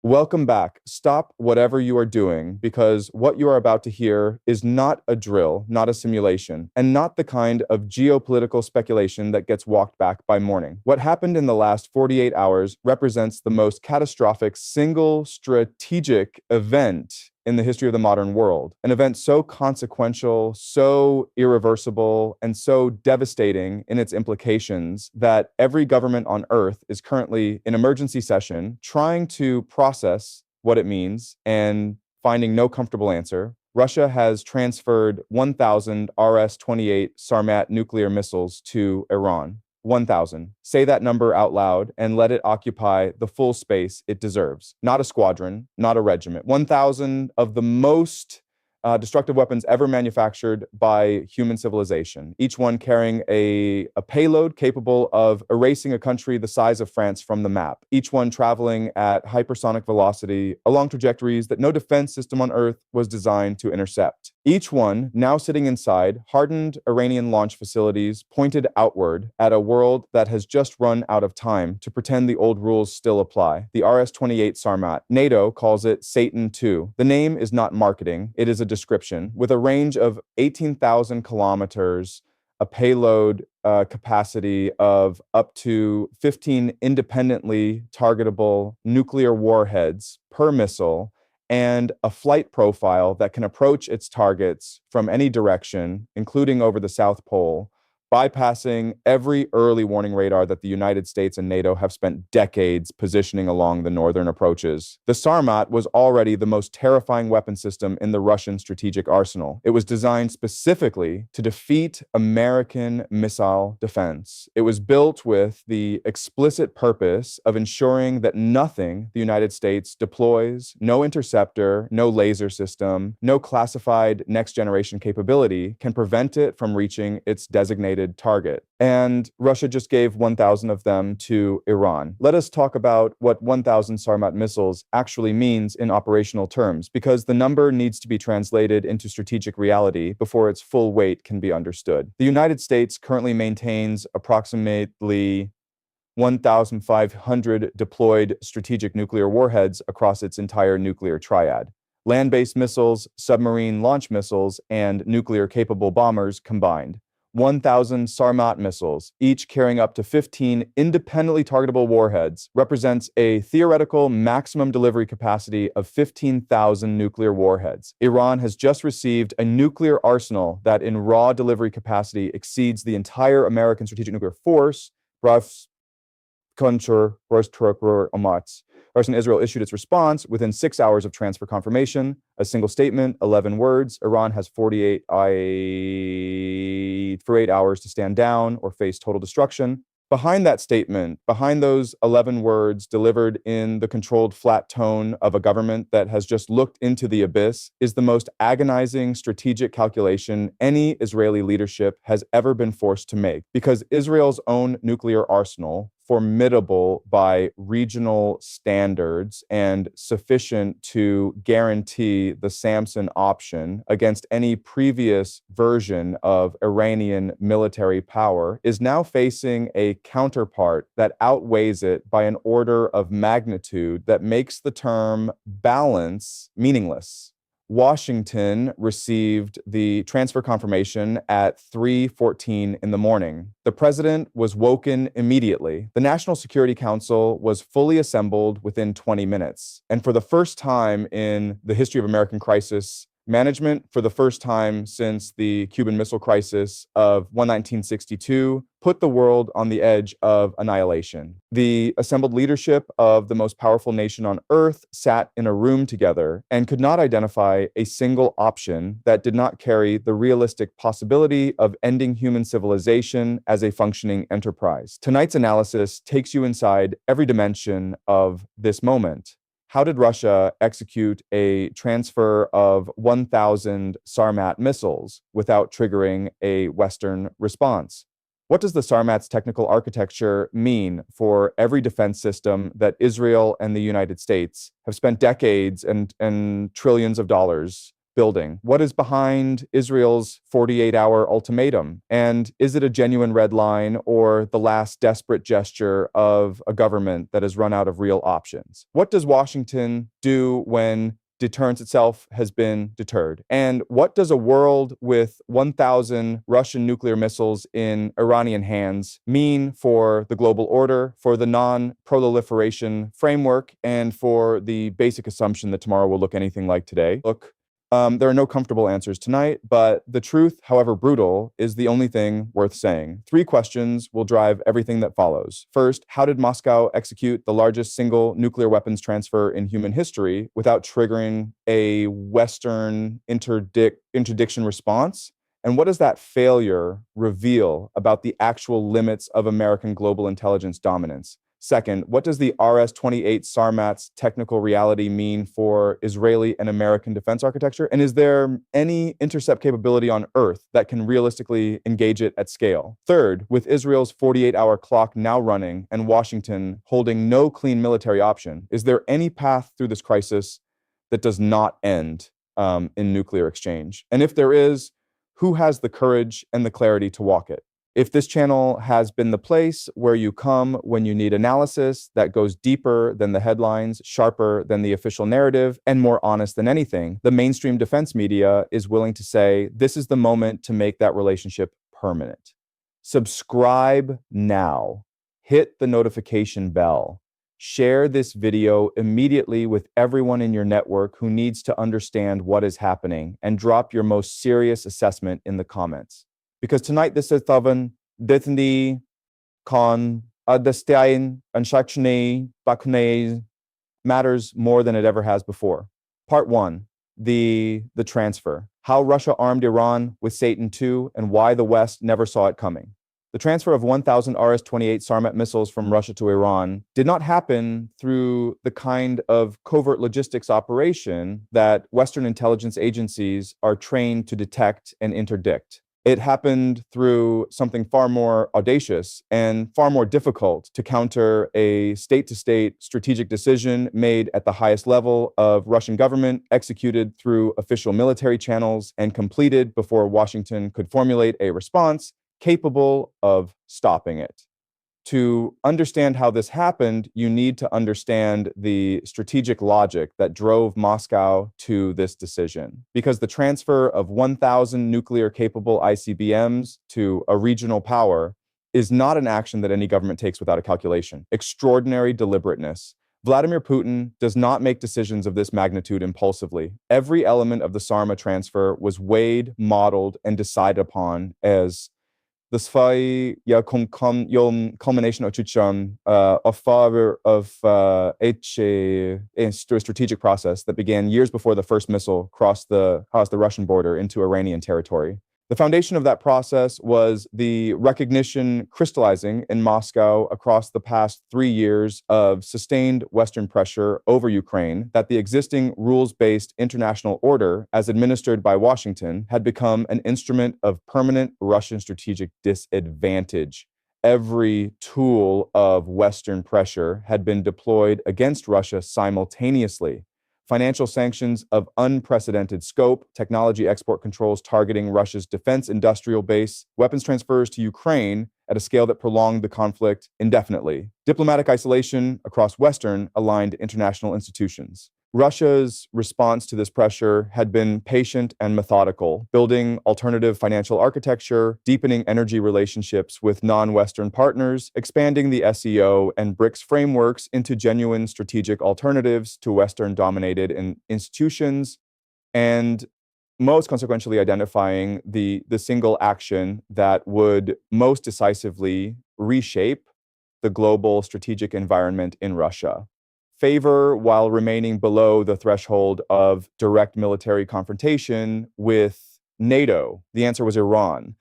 Welcome back. Stop whatever you are doing because what you are about to hear is not a drill, not a simulation, and not the kind of geopolitical speculation that gets walked back by morning. What happened in the last 48 hours represents the most catastrophic single strategic event in the history of the modern world. An event so consequential, so irreversible, and so devastating in its implications that every government on Earth is currently in emergency session trying to process what it means and finding no comfortable answer. Russia has transferred 1,000 RS-28 Sarmat nuclear missiles to Iran. 1,000. Say that number out loud and let it occupy the full space it deserves. Not a squadron, not a regiment. 1,000 of the most destructive weapons ever manufactured by human civilization, each one carrying a payload capable of erasing a country the size of France from the map, each one traveling at hypersonic velocity along trajectories that no defense system on Earth was designed to intercept. Each one now sitting inside hardened Iranian launch facilities pointed outward at a world that has just run out of time to pretend the old rules still apply. The RS-28 Sarmat. NATO calls it Satan II. The name is not marketing, it is a description. With a range of 18,000 kilometers, a payload capacity of up to 15 independently targetable nuclear warheads per missile, and a flight profile that can approach its targets from any direction, including over the South Pole, bypassing every early warning radar that the United States and NATO have spent decades positioning along the northern approaches. The Sarmat was already the most terrifying weapon system in the Russian strategic arsenal. It was designed specifically to defeat American missile defense. It was built with the explicit purpose of ensuring that nothing the United States deploys, no interceptor, no laser system, no classified next-generation capability can prevent it from reaching its designated target. And Russia just gave 1,000 of them to Iran. Let us talk about what 1,000 Sarmat missiles actually means in operational terms, because the number needs to be translated into strategic reality before its full weight can be understood. The United States currently maintains approximately 1,500 deployed strategic nuclear warheads across its entire nuclear triad. Land-based missiles, submarine launch missiles, and nuclear-capable bombers combined. 1,000 Sarmat missiles, each carrying up to 15 independently targetable warheads, represents a theoretical maximum delivery capacity of 15,000 nuclear warheads. Iran has just received a nuclear arsenal that in raw delivery capacity exceeds the entire American strategic nuclear force. Israel issued its response within 6 hours of transfer confirmation. A single statement, 11 words. Iran has 48 hours to stand down or face total destruction. Behind that statement, behind those 11 words delivered in the controlled flat tone of a government that has just looked into the abyss, is the most agonizing strategic calculation any Israeli leadership has ever been forced to make. Because Israel's own nuclear arsenal, formidable by regional standards and sufficient to guarantee the Samson option against any previous version of Iranian military power, is now facing a counterpart that outweighs it by an order of magnitude that makes the term balance meaningless. Washington received the transfer confirmation at 3:14 in the morning. The president was woken immediately. The National Security Council was fully assembled within 20 minutes. And for the first time in the history of American crisis management, for the first time since the Cuban Missile Crisis of 1962, put the world on the edge of annihilation. The assembled leadership of the most powerful nation on Earth sat in a room together and could not identify a single option that did not carry the realistic possibility of ending human civilization as a functioning enterprise. Tonight's analysis takes you inside every dimension of this moment. How did Russia execute a transfer of 1,000 Sarmat missiles without triggering a Western response? What does the Sarmat's technical architecture mean for every defense system that Israel and the United States have spent decades and trillions of dollars building? What is behind Israel's 48-hour ultimatum? And is it a genuine red line or the last desperate gesture of a government that has run out of real options? What does Washington do when deterrence itself has been deterred? And what does a world with 1,000 Russian nuclear missiles in Iranian hands mean for the global order, for the non-proliferation framework, and for the basic assumption that tomorrow will look anything like today? Look, there are no comfortable answers tonight, but the truth, however brutal, is the only thing worth saying. 3 questions will drive everything that follows. First, how did Moscow execute the largest single nuclear weapons transfer in human history without triggering a Western interdiction response? And what does that failure reveal about the actual limits of American global intelligence dominance? Second, what does the RS-28 Sarmat's technical reality mean for Israeli and American defense architecture? And is there any intercept capability on Earth that can realistically engage it at scale? Third, with Israel's 48-hour clock now running and Washington holding no clean military option, is there any path through this crisis that does not end in nuclear exchange? And if there is, who has the courage and the clarity to walk it? If this channel has been the place where you come when you need analysis that goes deeper than the headlines, sharper than the official narrative, and more honest than anything, the mainstream defense media is willing to say this is the moment to make that relationship permanent. Subscribe now. Hit the notification bell. Share this video immediately with everyone in your network who needs to understand what is happening, and drop your most serious assessment in the comments. Because tonight this is Thavan, Dithni, Con, Adestein, and Shakshne, Bakune matters more than it ever has before. Part 1, the transfer. How Russia armed Iran with Satan II and why the West never saw it coming. The transfer of 1,000 RS-28 Sarmat missiles from Russia to Iran did not happen through the kind of covert logistics operation that Western intelligence agencies are trained to detect and interdict. It happened through something far more audacious and far more difficult to counter: a state-to-state strategic decision made at the highest level of Russian government, executed through official military channels, and completed before Washington could formulate a response capable of stopping it. To understand how this happened, you need to understand the strategic logic that drove Moscow to this decision. Because the transfer of 1,000 nuclear-capable ICBMs to a regional power is not an action that any government takes without a calculation. Extraordinary deliberateness. Vladimir Putin does not make decisions of this magnitude impulsively. Every element of the Sarma transfer was weighed, modeled, and decided upon as the swy culmination of a strategic process that began years before the first missile crossed the Russian border into Iranian territory. The foundation of that process was the recognition crystallizing in Moscow across the past 3 years of sustained Western pressure over Ukraine that the existing rules-based international order, as administered by Washington, had become an instrument of permanent Russian strategic disadvantage. Every tool of Western pressure had been deployed against Russia simultaneously. Financial sanctions of unprecedented scope, technology export controls targeting Russia's defense industrial base, weapons transfers to Ukraine at a scale that prolonged the conflict indefinitely, diplomatic isolation across Western aligned international institutions. Russia's response to this pressure had been patient and methodical, building alternative financial architecture, deepening energy relationships with non-Western partners, expanding the SEO and BRICS frameworks into genuine strategic alternatives to Western-dominated institutions, and most consequentially identifying the single action that would most decisively reshape the global strategic environment in Russia. Favor while remaining below the threshold of direct military confrontation with NATO? The answer was Iran.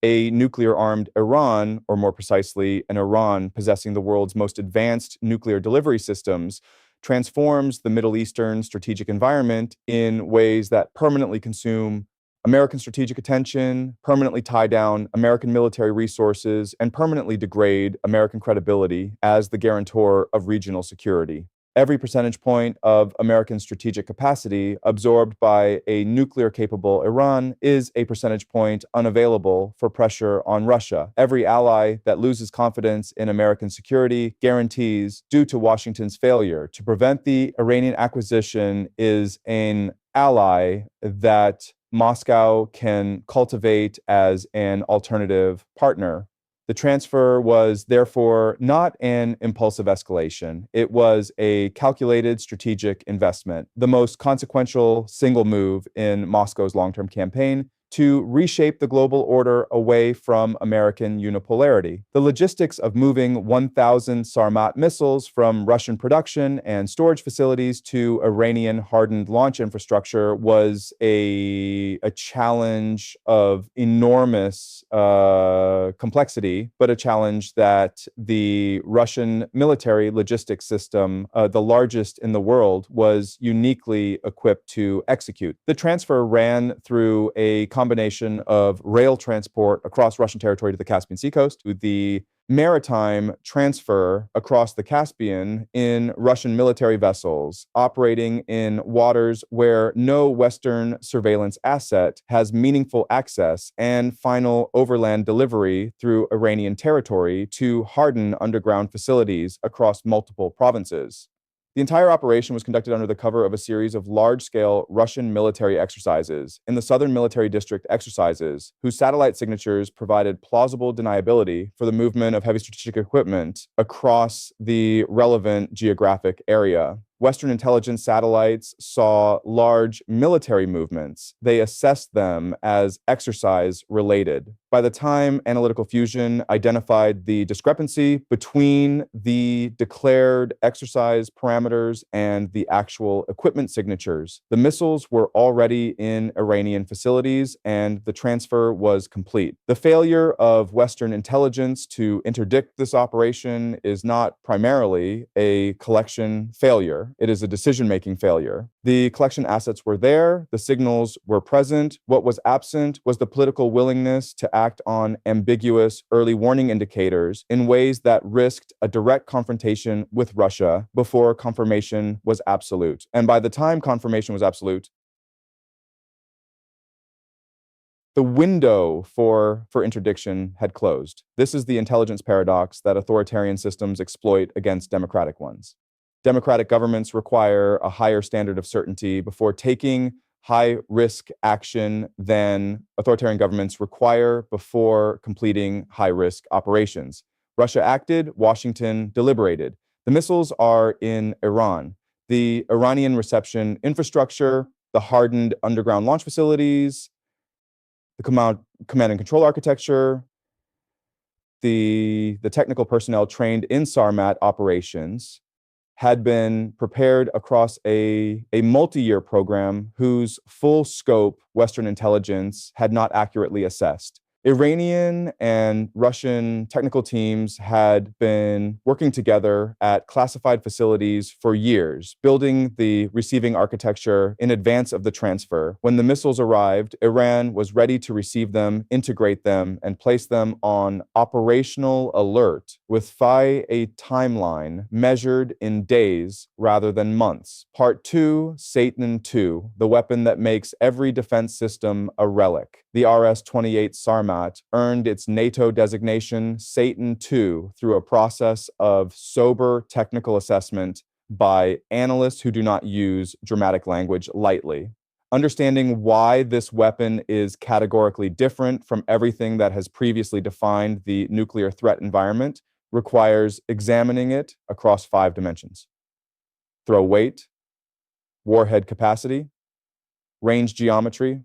A nuclear-armed Iran, or more precisely, an Iran possessing the world's most advanced nuclear delivery systems, transforms the Middle Eastern strategic environment in ways that permanently consume American strategic attention, permanently tie down American military resources, and permanently degrade American credibility as the guarantor of regional security. Every percentage point of American strategic capacity absorbed by a nuclear-capable Iran is a percentage point unavailable for pressure on Russia. Every ally that loses confidence in American security guarantees, due to Washington's failure to prevent the Iranian acquisition, is an ally that Moscow can cultivate as an alternative partner. The transfer was therefore not an impulsive escalation. It was a calculated strategic investment, the most consequential single move in Moscow's long-term campaign to reshape the global order away from American unipolarity. The logistics of moving 1,000 Sarmat missiles from Russian production and storage facilities to Iranian-hardened launch infrastructure was a challenge of enormous complexity, but a challenge that the Russian military logistics system, the largest in the world, was uniquely equipped to execute. The transfer ran through a combination of rail transport across Russian territory to the Caspian Sea coast, to the maritime transfer across the Caspian in Russian military vessels operating in waters where no Western surveillance asset has meaningful access, and final overland delivery through Iranian territory to harden underground facilities across multiple provinces. The entire operation was conducted under the cover of a series of large-scale Russian military exercises in the Southern Military District exercises, whose satellite signatures provided plausible deniability for the movement of heavy strategic equipment across the relevant geographic area. Western intelligence satellites saw large military movements. They assessed them as exercise-related. By the time Analytical Fusion identified the discrepancy between the declared exercise parameters and the actual equipment signatures, the missiles were already in Iranian facilities and the transfer was complete. The failure of Western intelligence to interdict this operation is not primarily a collection failure. It is a decision-making failure. The collection assets were there, the signals were present. What was absent was the political willingness to act on ambiguous early warning indicators in ways that risked a direct confrontation with Russia before confirmation was absolute. And by the time confirmation was absolute, the window for interdiction had closed. This is the intelligence paradox that authoritarian systems exploit against democratic ones. Democratic governments require a higher standard of certainty before taking high-risk action than authoritarian governments require before completing high-risk operations. Russia acted, Washington deliberated. The missiles are in Iran. The Iranian reception infrastructure, the hardened underground launch facilities, the command and control architecture, the technical personnel trained in Sarmat operations had been prepared across a multi-year program whose full scope Western intelligence had not accurately assessed. Iranian and Russian technical teams had been working together at classified facilities for years, building the receiving architecture in advance of the transfer. When the missiles arrived, Iran was ready to receive them, integrate them, and place them on operational alert with a timeline measured in days rather than months. Part 2, Satan II, the weapon that makes every defense system a relic. The RS-28 Sarmat earned its NATO designation Satan II through a process of sober technical assessment by analysts who do not use dramatic language lightly. Understanding why this weapon is categorically different from everything that has previously defined the nuclear threat environment requires examining it across 5 dimensions: throw weight, warhead capacity, range geometry,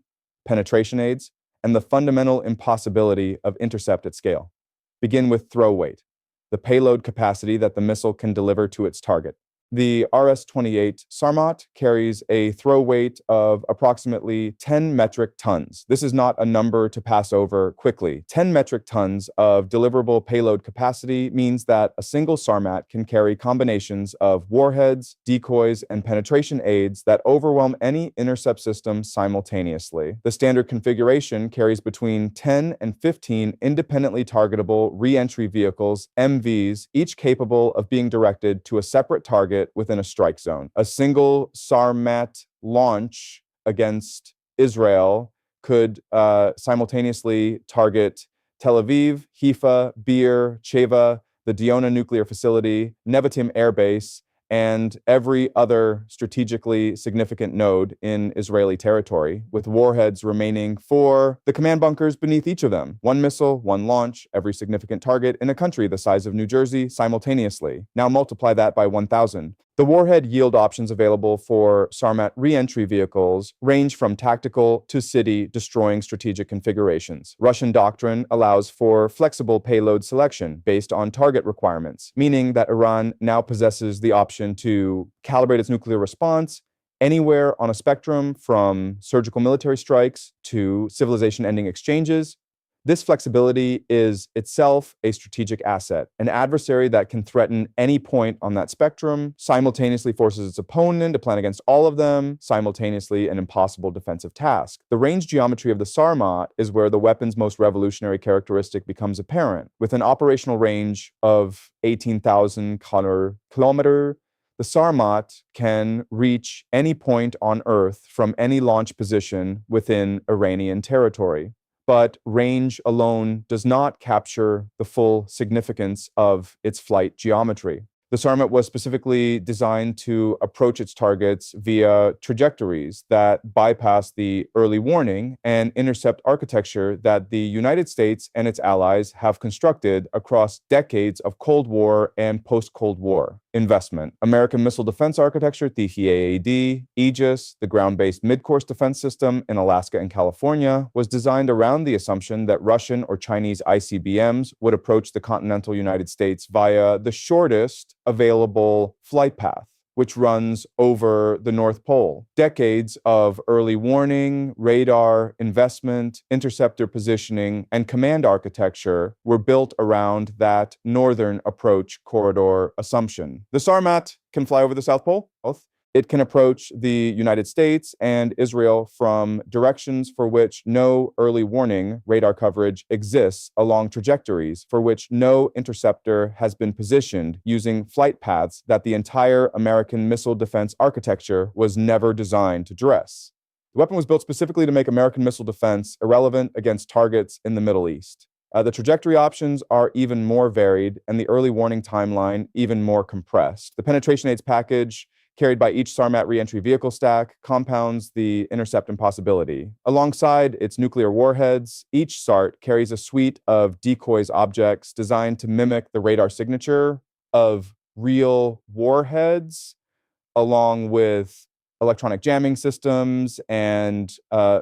penetration aids, and the fundamental impossibility of intercept at scale. Begin with throw weight, the payload capacity that the missile can deliver to its target. The RS-28 Sarmat carries a throw weight of approximately 10 metric tons. This is not a number to pass over quickly. 10 metric tons of deliverable payload capacity means that a single Sarmat can carry combinations of warheads, decoys, and penetration aids that overwhelm any intercept system simultaneously. The standard configuration carries between 10 and 15 independently targetable re-entry vehicles, MVs, each capable of being directed to a separate target target within a strike zone. A single Sarmat launch against Israel could simultaneously target Tel Aviv, Haifa, Bir, Cheva, the Diona nuclear facility, Nevatim Air Base, and every other strategically significant node in Israeli territory, with warheads remaining for the command bunkers beneath each of them. One missile, one launch, every significant target in a country the size of New Jersey simultaneously. Now multiply that by 1,000. The warhead yield options available for Sarmat re-entry vehicles range from tactical to city-destroying strategic configurations. Russian doctrine allows for flexible payload selection based on target requirements, meaning that Iran now possesses the option to calibrate its nuclear response anywhere on a spectrum from surgical military strikes to civilization-ending exchanges. This flexibility is itself a strategic asset. An adversary that can threaten any point on that spectrum simultaneously forces its opponent to plan against all of them, simultaneously an impossible defensive task. The range geometry of the Sarmat is where the weapon's most revolutionary characteristic becomes apparent. With an operational range of 18,000 kilometers, the Sarmat can reach any point on Earth from any launch position within Iranian territory. But range alone does not capture the full significance of its flight geometry. The Sarmat was specifically designed to approach its targets via trajectories that bypass the early warning and intercept architecture that the United States and its allies have constructed across decades of Cold War and post-Cold War investment. American Missile Defense Architecture, THAAD, Aegis, the ground-based mid-course defense system in Alaska and California, was designed around the assumption that Russian or Chinese ICBMs would approach the continental United States via the shortest available flight path, which runs over the North Pole. Decades of early warning, radar, investment, interceptor positioning, and command architecture were built around that northern approach corridor assumption. The Sarmat can fly over the South Pole, both. It can approach the United States and Israel from directions for which no early warning radar coverage exists along trajectories for which no interceptor has been positioned using flight paths that the entire American missile defense architecture was never designed to address. The weapon was built specifically to make American missile defense irrelevant against targets in the Middle East. The trajectory options are even more varied and the early warning timeline even more compressed. The penetration aids package carried by each Sarmat re-entry vehicle stack compounds the intercept impossibility. Alongside its nuclear warheads, each SART carries a suite of decoys objects designed to mimic the radar signature of real warheads, along with electronic jamming systems and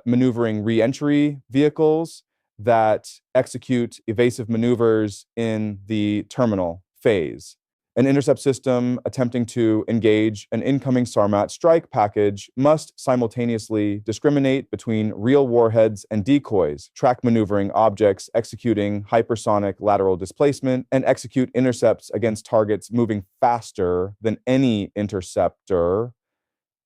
maneuvering re-entry vehicles that execute evasive maneuvers in the terminal phase. An intercept system attempting to engage an incoming Sarmat strike package must simultaneously discriminate between real warheads and decoys, track maneuvering objects, executing hypersonic lateral displacement, and execute intercepts against targets moving faster than any interceptor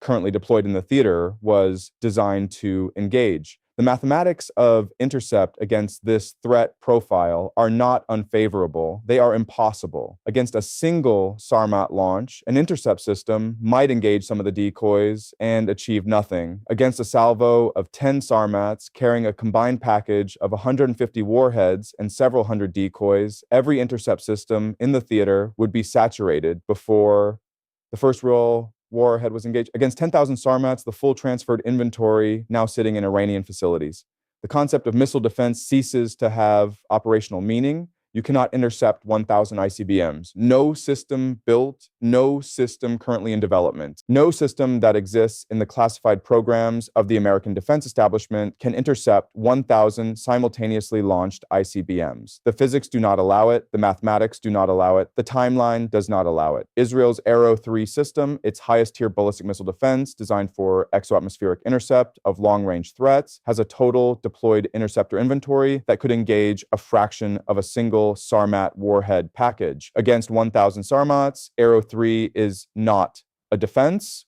currently deployed in the theater was designed to engage. The mathematics of intercept against this threat profile are not unfavorable. They are impossible. Against a single Sarmat launch, an intercept system might engage some of the decoys and achieve nothing. Against a salvo of 10 Sarmats carrying a combined package of 150 warheads and several hundred decoys, every intercept system in the theater would be saturated before the first real warhead was engaged. Against 10,000 Sarmats, the full transferred inventory now sitting in Iranian facilities. The concept of missile defense ceases to have operational meaning. You cannot intercept 1,000 ICBMs. No system built, no system currently in development, no system that exists in the classified programs of the American defense establishment can intercept 1,000 simultaneously launched ICBMs. The physics do not allow it. The mathematics do not allow it. The timeline does not allow it. Israel's Arrow-3 system, its highest tier ballistic missile defense designed for exoatmospheric intercept of long-range threats, has a total deployed interceptor inventory that could engage a fraction of a single Sarmat warhead package. Against 1,000 Sarmats, Arrow-3 is not a defense,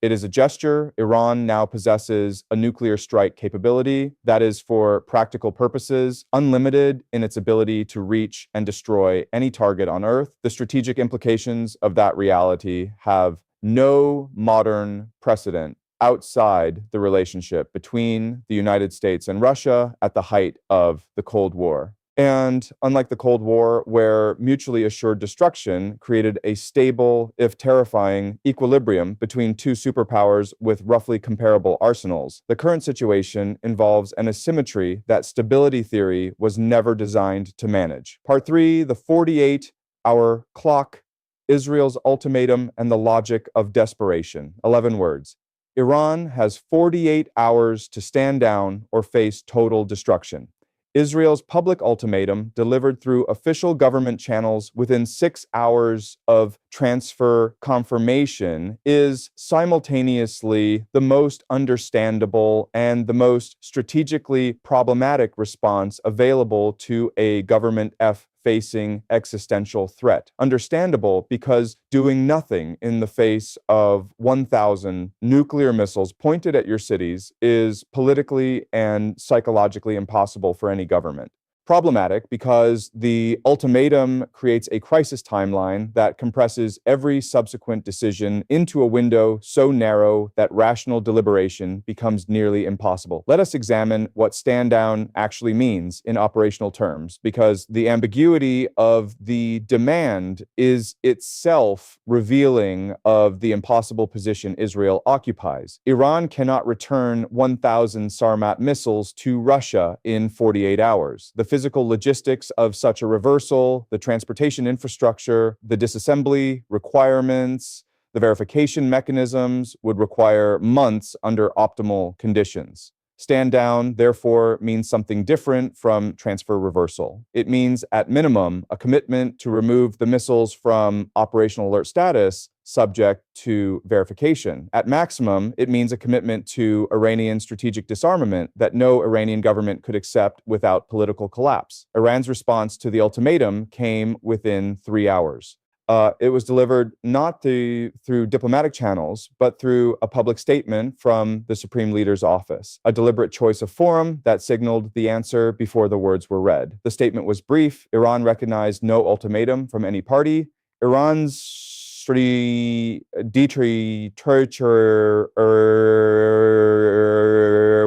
It is a gesture. Iran now possesses a nuclear strike capability that is, for practical purposes, unlimited in its ability to reach and destroy any target on Earth. The strategic implications of that reality have no modern precedent outside the relationship between the United States and Russia at the height of the Cold War. And unlike the Cold War, where mutually assured destruction created a stable, if terrifying, equilibrium between two superpowers with roughly comparable arsenals, the current situation involves an asymmetry that stability theory was never designed to manage. Part 3, the 48-hour clock, Israel's ultimatum, and the logic of desperation. 11 words. Iran has 48 hours to stand down or face total destruction. Israel's public ultimatum, delivered through official government channels within 6 hours of transfer confirmation, is simultaneously the most understandable and the most strategically problematic response available to a government facing existential threat. Understandable because doing nothing in the face of 1,000 nuclear missiles pointed at your cities is politically and psychologically impossible for any government. Problematic because the ultimatum creates a crisis timeline that compresses every subsequent decision into a window so narrow that rational deliberation becomes nearly impossible. Let us examine what stand down actually means in operational terms, because the ambiguity of the demand is itself revealing of the impossible position Israel occupies. Iran cannot return 1,000 Sarmat missiles to Russia in 48 hours. The physical logistics of such a reversal, the transportation infrastructure, the disassembly requirements, the verification mechanisms would require months under optimal conditions. Stand down, therefore, means something different from transfer reversal. It means, at minimum, a commitment to remove the missiles from operational alert status subject to verification. At maximum, it means a commitment to Iranian strategic disarmament that no Iranian government could accept without political collapse. Iran's response to the ultimatum came within 3 hours. It was delivered not through diplomatic channels, but through a public statement from the Supreme Leader's office, a deliberate choice of forum that signaled the answer before the words were read. The statement was brief. Iran recognized no ultimatum from any party. Iran's deterrence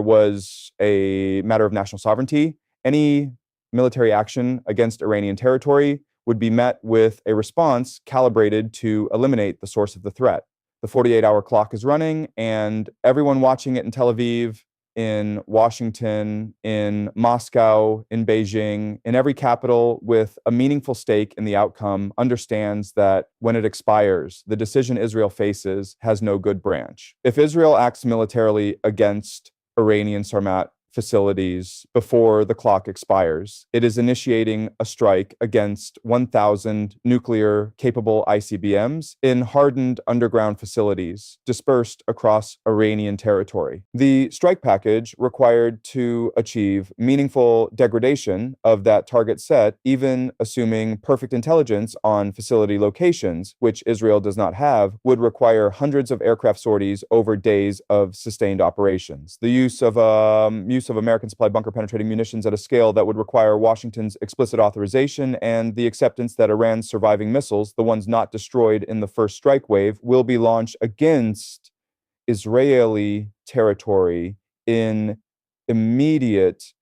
was a matter of national sovereignty. Any military action against Iranian territory would be met with a response calibrated to eliminate the source of the threat. The 48-hour clock is running, and everyone watching it in Tel Aviv, in Washington, in Moscow, in Beijing, in every capital with a meaningful stake in the outcome understands that when it expires, the decision Israel faces has no good branch. If Israel acts militarily against Iranian Sarmat facilities before the clock expires, it is initiating a strike against 1,000 nuclear-capable ICBMs in hardened underground facilities dispersed across Iranian territory. The strike package required to achieve meaningful degradation of that target set, even assuming perfect intelligence on facility locations, which Israel does not have, would require hundreds of aircraft sorties over days of sustained operations. The use of American-supplied bunker-penetrating munitions at a scale that would require Washington's explicit authorization and the acceptance that Iran's surviving missiles, the ones not destroyed in the first strike wave, will be launched against Israeli territory in immediate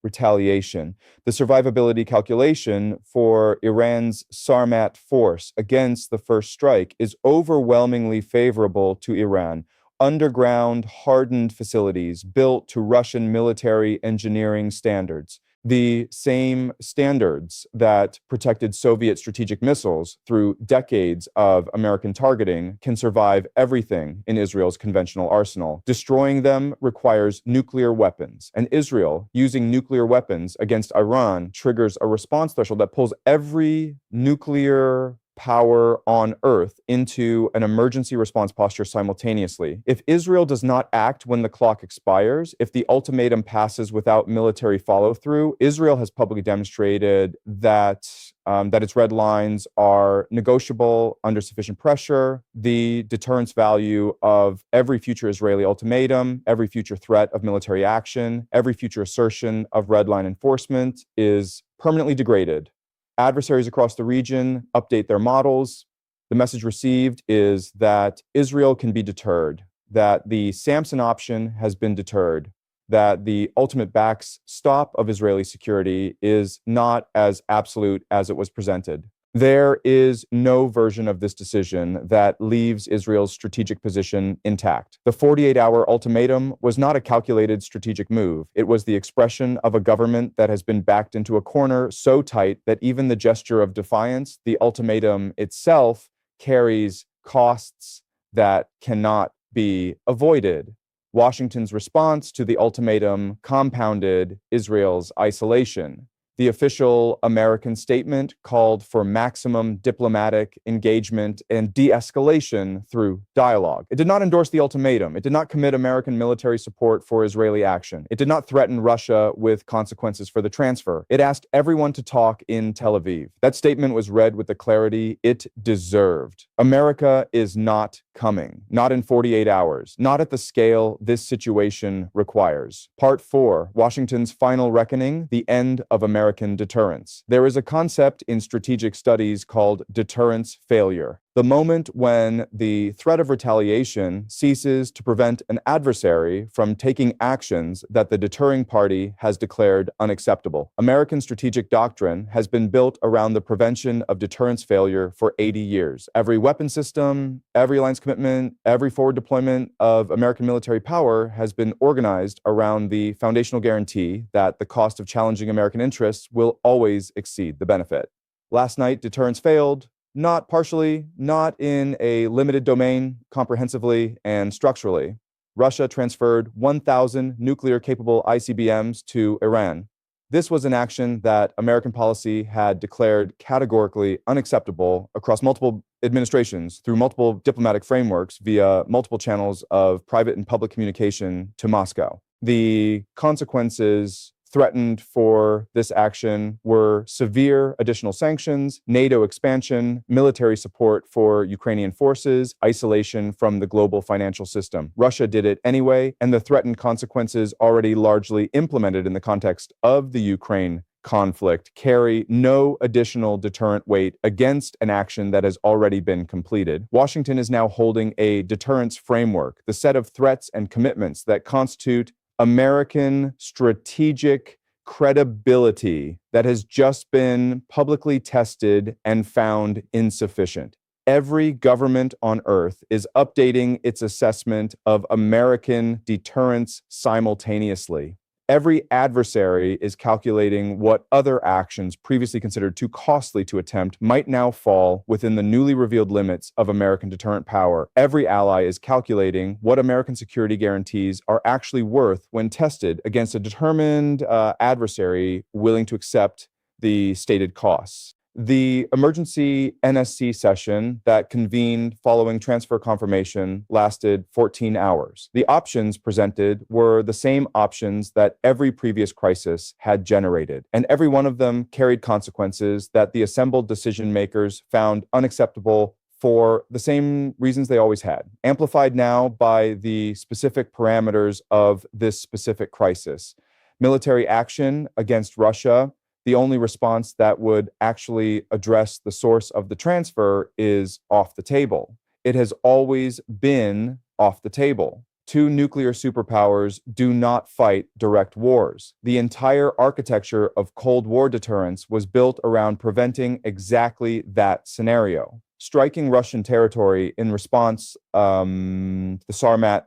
retaliation. The survivability calculation for Iran's Sarmat force against the first strike is overwhelmingly favorable to Iran. Underground, hardened facilities built to Russian military engineering standards, the same standards that protected Soviet strategic missiles through decades of American targeting, can survive everything in Israel's conventional arsenal. Destroying them requires nuclear weapons, and Israel using nuclear weapons against Iran triggers a response threshold that pulls every nuclear power on Earth into an emergency response posture simultaneously. If Israel does not act when the clock expires, if the ultimatum passes without military follow-through, Israel has publicly demonstrated that that its red lines are negotiable under sufficient pressure, the deterrence value of every future Israeli ultimatum, every future threat of military action, every future assertion of red line enforcement is permanently degraded. Adversaries across the region update their models. The message received is that Israel can be deterred, that the Samson option has been deterred, that the ultimate backstop of Israeli security is not as absolute as it was presented. There is no version of this decision that leaves Israel's strategic position intact. The 48-hour ultimatum was not a calculated strategic move. It was the expression of a government that has been backed into a corner so tight that even the gesture of defiance, the ultimatum itself, carries costs that cannot be avoided. Washington's response to the ultimatum compounded Israel's isolation. The official American statement called for maximum diplomatic engagement and de-escalation through dialogue. It did not endorse the ultimatum. It did not commit American military support for Israeli action. It did not threaten Russia with consequences for the transfer. It asked everyone to talk in Tel Aviv. That statement was read with the clarity it deserved. America is not coming, not in 48 hours, not at the scale this situation requires. Part 4, Washington's final reckoning, the end of American deterrence. There is a concept in strategic studies called deterrence failure. The moment when the threat of retaliation ceases to prevent an adversary from taking actions that the deterring party has declared unacceptable. American strategic doctrine has been built around the prevention of deterrence failure for 80 years. Every weapon system, every alliance commitment, every forward deployment of American military power has been organized around the foundational guarantee that the cost of challenging American interests will always exceed the benefit. Last night, deterrence failed. Not partially, not in a limited domain, comprehensively and structurally. Russia transferred 1,000 nuclear-capable ICBMs to Iran. This was an action that American policy had declared categorically unacceptable across multiple administrations through multiple diplomatic frameworks via multiple channels of private and public communication to Moscow. The consequences threatened for this action were severe additional sanctions, NATO expansion, military support for Ukrainian forces, isolation from the global financial system. Russia did it anyway, and the threatened consequences already largely implemented in the context of the Ukraine conflict carry no additional deterrent weight against an action that has already been completed. Washington is now holding a deterrence framework, the set of threats and commitments that constitute American strategic credibility that has just been publicly tested and found insufficient. Every government on earth is updating its assessment of American deterrence simultaneously. Every adversary is calculating what other actions previously considered too costly to attempt might now fall within the newly revealed limits of American deterrent power. Every ally is calculating what American security guarantees are actually worth when tested against a determined adversary willing to accept the stated costs. The emergency NSC session that convened following transfer confirmation lasted 14 hours. The options presented were the same options that every previous crisis had generated, and every one of them carried consequences that the assembled decision makers found unacceptable for the same reasons they always had, amplified now by the specific parameters of this specific crisis. Military action against Russia. The only response that would actually address the source of the transfer is off the table. It has always been off the table. Two nuclear superpowers do not fight direct wars. The entire architecture of Cold War deterrence was built around preventing exactly that scenario. Striking Russian territory in response the Sarmat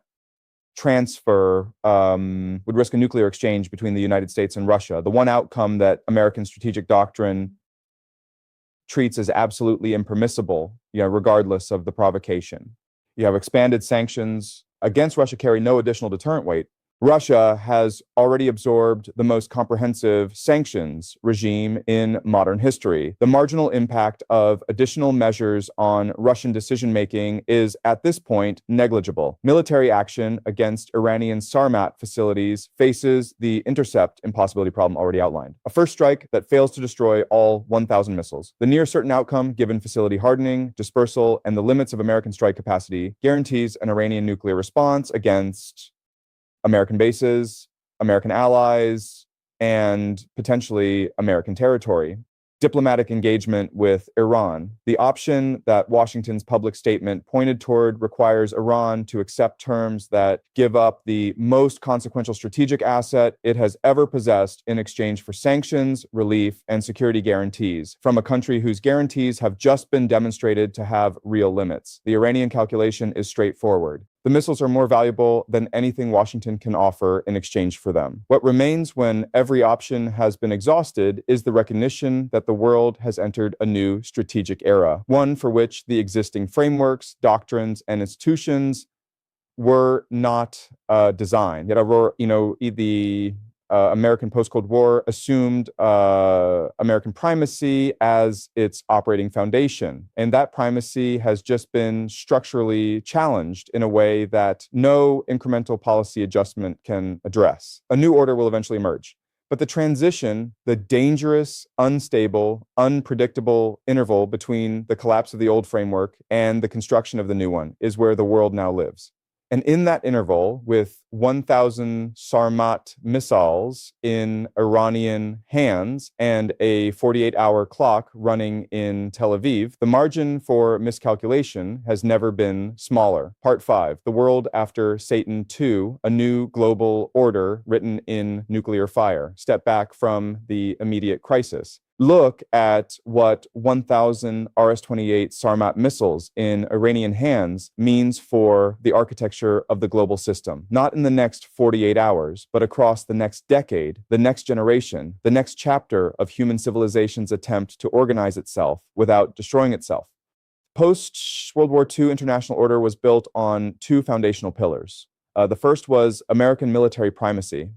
transfer would risk a nuclear exchange between the United States and Russia, the one outcome that American strategic doctrine treats as absolutely impermissible, regardless of the provocation. You have expanded sanctions against Russia carry no additional deterrent weight, Russia has already absorbed the most comprehensive sanctions regime in modern history. The marginal impact of additional measures on Russian decision-making is, at this point, negligible. Military action against Iranian Sarmat facilities faces the intercept impossibility problem already outlined. A first strike that fails to destroy all 1,000 missiles. The near certain outcome, given facility hardening, dispersal, and the limits of American strike capacity, guarantees an Iranian nuclear response against American bases, American allies, and potentially American territory. Diplomatic engagement with Iran. The option that Washington's public statement pointed toward requires Iran to accept terms that give up the most consequential strategic asset it has ever possessed in exchange for sanctions, relief, and security guarantees from a country whose guarantees have just been demonstrated to have real limits. The Iranian calculation is straightforward. The missiles are more valuable than anything Washington can offer in exchange for them. What remains when every option has been exhausted is the recognition that the world has entered a new strategic era, one for which the existing frameworks, doctrines, and institutions were not designed. Yet, the American post-Cold War assumed American primacy as its operating foundation. And that primacy has just been structurally challenged in a way that no incremental policy adjustment can address. A new order will eventually emerge. But the transition, the dangerous, unstable, unpredictable interval between the collapse of the old framework and the construction of the new one is where the world now lives. And in that interval, with 1,000 Sarmat missiles in Iranian hands and a 48-hour clock running in Tel Aviv, the margin for miscalculation has never been smaller. Part 5, The World After Satan II, A New Global Order Written in Nuclear Fire. Step back from the immediate crisis. Look at what 1,000 RS-28 Sarmat missiles in Iranian hands means for the architecture of the global system, not in the next 48 hours, but across the next decade, the next generation, the next chapter of human civilization's attempt to organize itself without destroying itself. Post-World War II international order was built on two foundational pillars. The first was American military primacy.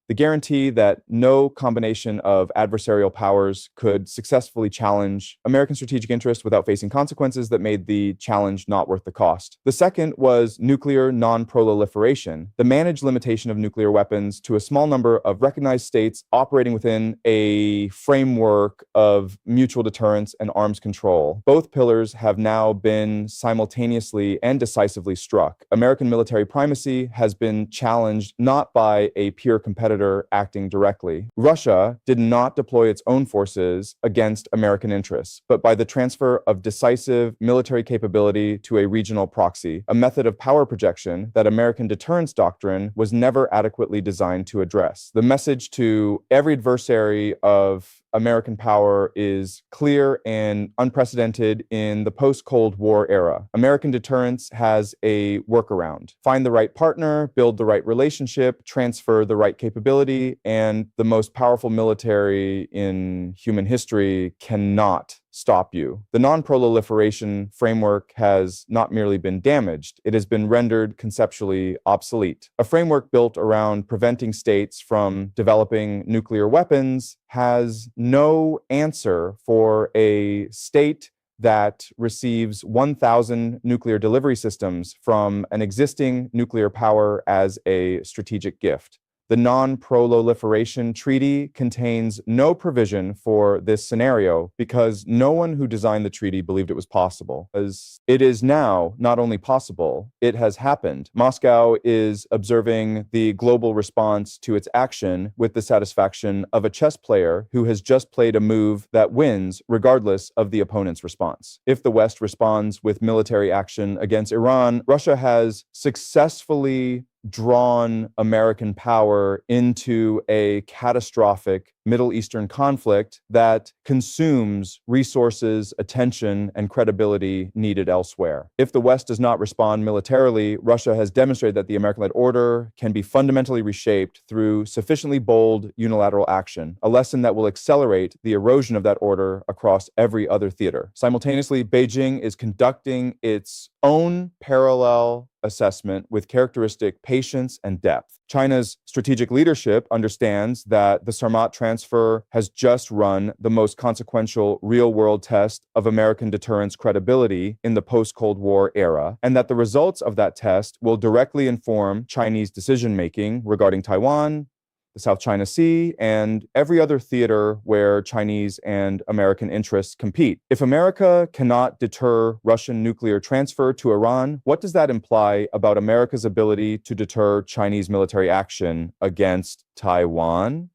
The guarantee that no combination of adversarial powers could successfully challenge American strategic interests without facing consequences that made the challenge not worth the cost. The second was nuclear non-proliferation, the managed limitation of nuclear weapons to a small number of recognized states operating within a framework of mutual deterrence and arms control. Both pillars have now been simultaneously and decisively struck. American military primacy has been challenged not by a peer competitor acting directly. Russia did not deploy its own forces against American interests, but by the transfer of decisive military capability to a regional proxy, a method of power projection that American deterrence doctrine was never adequately designed to address. The message to every adversary of American power is clear and unprecedented in the post-Cold War era. American deterrence has a workaround. Find the right partner, build the right relationship, transfer the right capability, and the most powerful military in human history cannot stop you. The non-proliferation framework has not merely been damaged, it has been rendered conceptually obsolete. A framework built around preventing states from developing nuclear weapons has no answer for a state that receives 1,000 nuclear delivery systems from an existing nuclear power as a strategic gift. The Non-Proliferation Treaty contains no provision for this scenario because no one who designed the treaty believed it was possible. As it is now not only possible, it has happened. Moscow is observing the global response to its action with the satisfaction of a chess player who has just played a move that wins regardless of the opponent's response. If the West responds with military action against Iran, Russia has successfully drawn American power into a catastrophic Middle Eastern conflict that consumes resources, attention, and credibility needed elsewhere. If the West does not respond militarily, Russia has demonstrated that the American-led order can be fundamentally reshaped through sufficiently bold unilateral action, a lesson that will accelerate the erosion of that order across every other theater. Simultaneously, Beijing is conducting its own parallel assessment with characteristic patience and depth. China's strategic leadership understands that the Sarmat transfer has just run the most consequential real-world test of American deterrence credibility in the post-Cold War era, and that the results of that test will directly inform Chinese decision-making regarding Taiwan, the South China Sea, and every other theater where Chinese and American interests compete. If America cannot deter Russian nuclear transfer to Iran, what does that imply about America's ability to deter Chinese military action against Taiwan?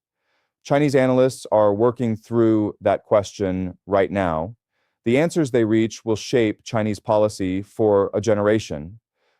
Chinese analysts are working through that question right now. The answers they reach will shape Chinese policy for a generation.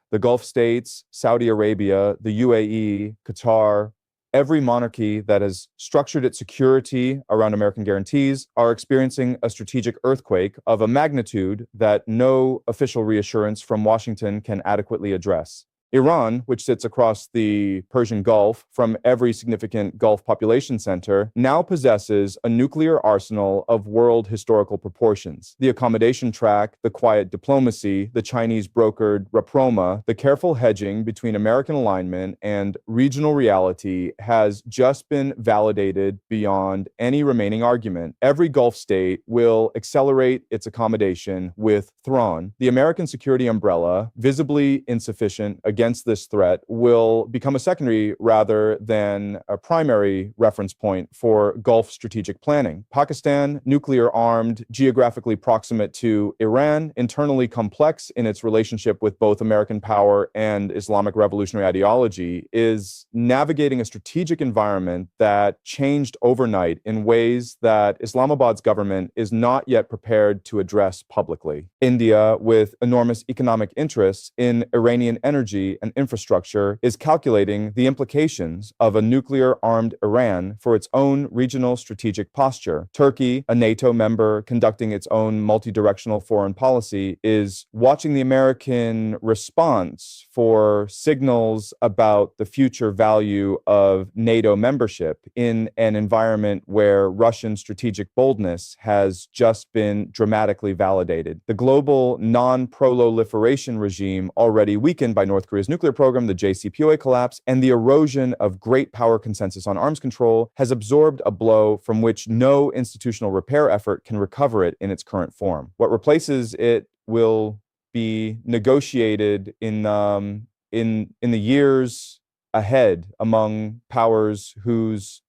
The Gulf states, Saudi Arabia, the UAE, Qatar, every monarchy that has structured its security around American guarantees are experiencing a strategic earthquake of a magnitude that no official reassurance from Washington can adequately address. Iran, which sits across the Persian Gulf from every significant Gulf population center, now possesses a nuclear arsenal of world historical proportions. The accommodation track, the quiet diplomacy, the Chinese brokered reproma, the careful hedging between American alignment and regional reality has just been validated beyond any remaining argument. Every Gulf state will accelerate its accommodation with Thrawn. The American security umbrella, visibly insufficient against this threat, will become a secondary rather than a primary reference point for Gulf strategic planning. Pakistan, nuclear armed, geographically proximate to Iran, internally complex in its relationship with both American power and Islamic revolutionary ideology, is navigating a strategic environment that changed overnight in ways that Islamabad's government is not yet prepared to address publicly. India, with enormous economic interests in Iranian energy and infrastructure, is calculating the implications of a nuclear-armed Iran for its own regional strategic posture. Turkey, a NATO member conducting its own multi-directional foreign policy, is watching the American response for signals about the future value of NATO membership in an environment where Russian strategic boldness has just been dramatically validated. The global non-proliferation regime, already weakened by North Korea's nuclear program, the JCPOA collapse, and the erosion of great power consensus on arms control, has absorbed a blow from which no institutional repair effort can recover it in its current form. What replaces it will be negotiated in the years ahead among powers whose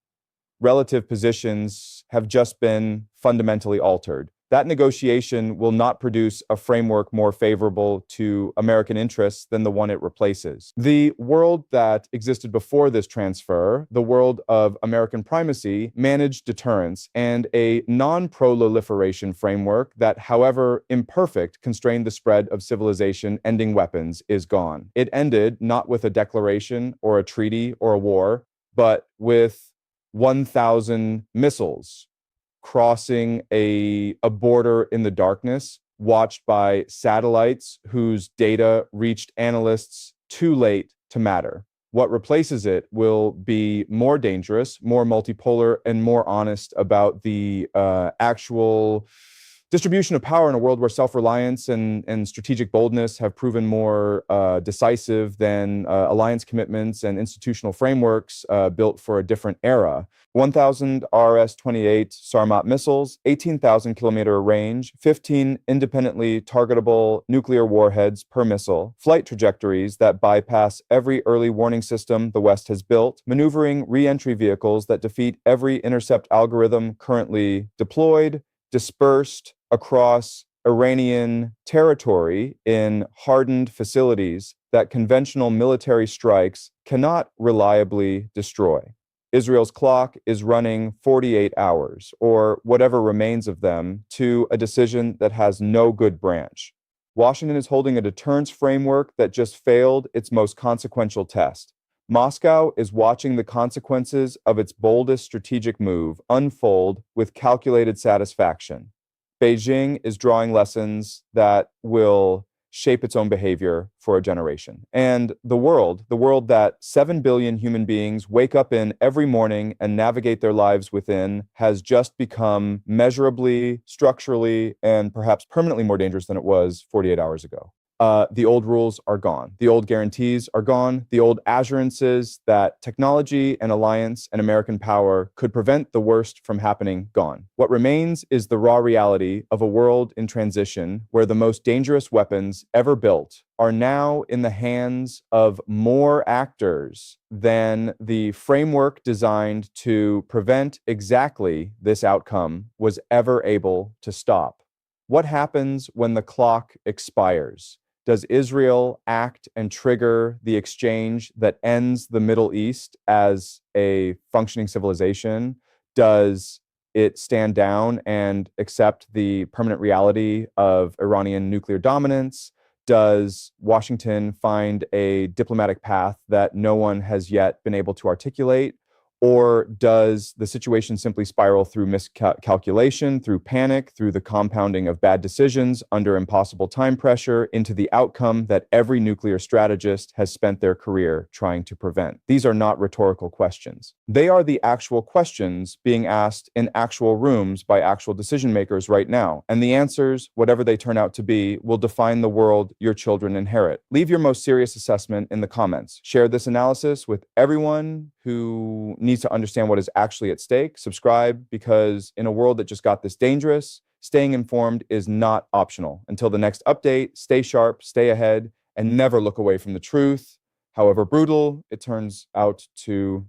relative positions have just been fundamentally altered. That negotiation will not produce a framework more favorable to American interests than the one it replaces. The world that existed before this transfer, the world of American primacy, managed deterrence and a non-proliferation framework that, however imperfect, constrained the spread of civilization, ending weapons, is gone. It ended not with a declaration or a treaty or a war, but with 1,000 missiles crossing a border in the darkness, watched by satellites whose data reached analysts too late to matter. What replaces it will be more dangerous, more multipolar, and more honest about the actual distribution of power in a world where self-reliance and strategic boldness have proven more decisive than alliance commitments and institutional frameworks built for a different era. 1,000 RS-28 Sarmat missiles, 18,000-kilometer range, 15 independently targetable nuclear warheads per missile, flight trajectories that bypass every early warning system the West has built, maneuvering re-entry vehicles that defeat every intercept algorithm currently deployed, dispersed across Iranian territory in hardened facilities that conventional military strikes cannot reliably destroy. Israel's clock is running 48 hours, or whatever remains of them, to a decision that has no good branch. Washington is holding a deterrence framework that just failed its most consequential test. Moscow is watching the consequences of its boldest strategic move unfold with calculated satisfaction. Beijing is drawing lessons that will shape its own behavior for a generation. And the world that 7 billion human beings wake up in every morning and navigate their lives within, has just become measurably, structurally, and perhaps permanently more dangerous than it was 48 hours ago. the old rules are gone. The old guarantees are gone. The old assurances that technology and alliance and American power could prevent the worst from happening, gone. What remains is the raw reality of a world in transition where the most dangerous weapons ever built are now in the hands of more actors than the framework designed to prevent exactly this outcome was ever able to stop. What happens when the clock expires? Does Israel act and trigger the exchange that ends the Middle East as a functioning civilization? Does it stand down and accept the permanent reality of Iranian nuclear dominance? Does Washington find a diplomatic path that no one has yet been able to articulate? Or does the situation simply spiral through miscalculation, through panic, through the compounding of bad decisions under impossible time pressure into the outcome that every nuclear strategist has spent their career trying to prevent? These are not rhetorical questions. They are the actual questions being asked in actual rooms by actual decision makers right now. And the answers, whatever they turn out to be, will define the world your children inherit. Leave your most serious assessment in the comments. Share this analysis with everyone who needs to understand what is actually at stake. Subscribe, because in a world that just got this dangerous, staying informed is not optional. Until the next update, stay sharp, stay ahead, and never look away from the truth, however brutal it turns out to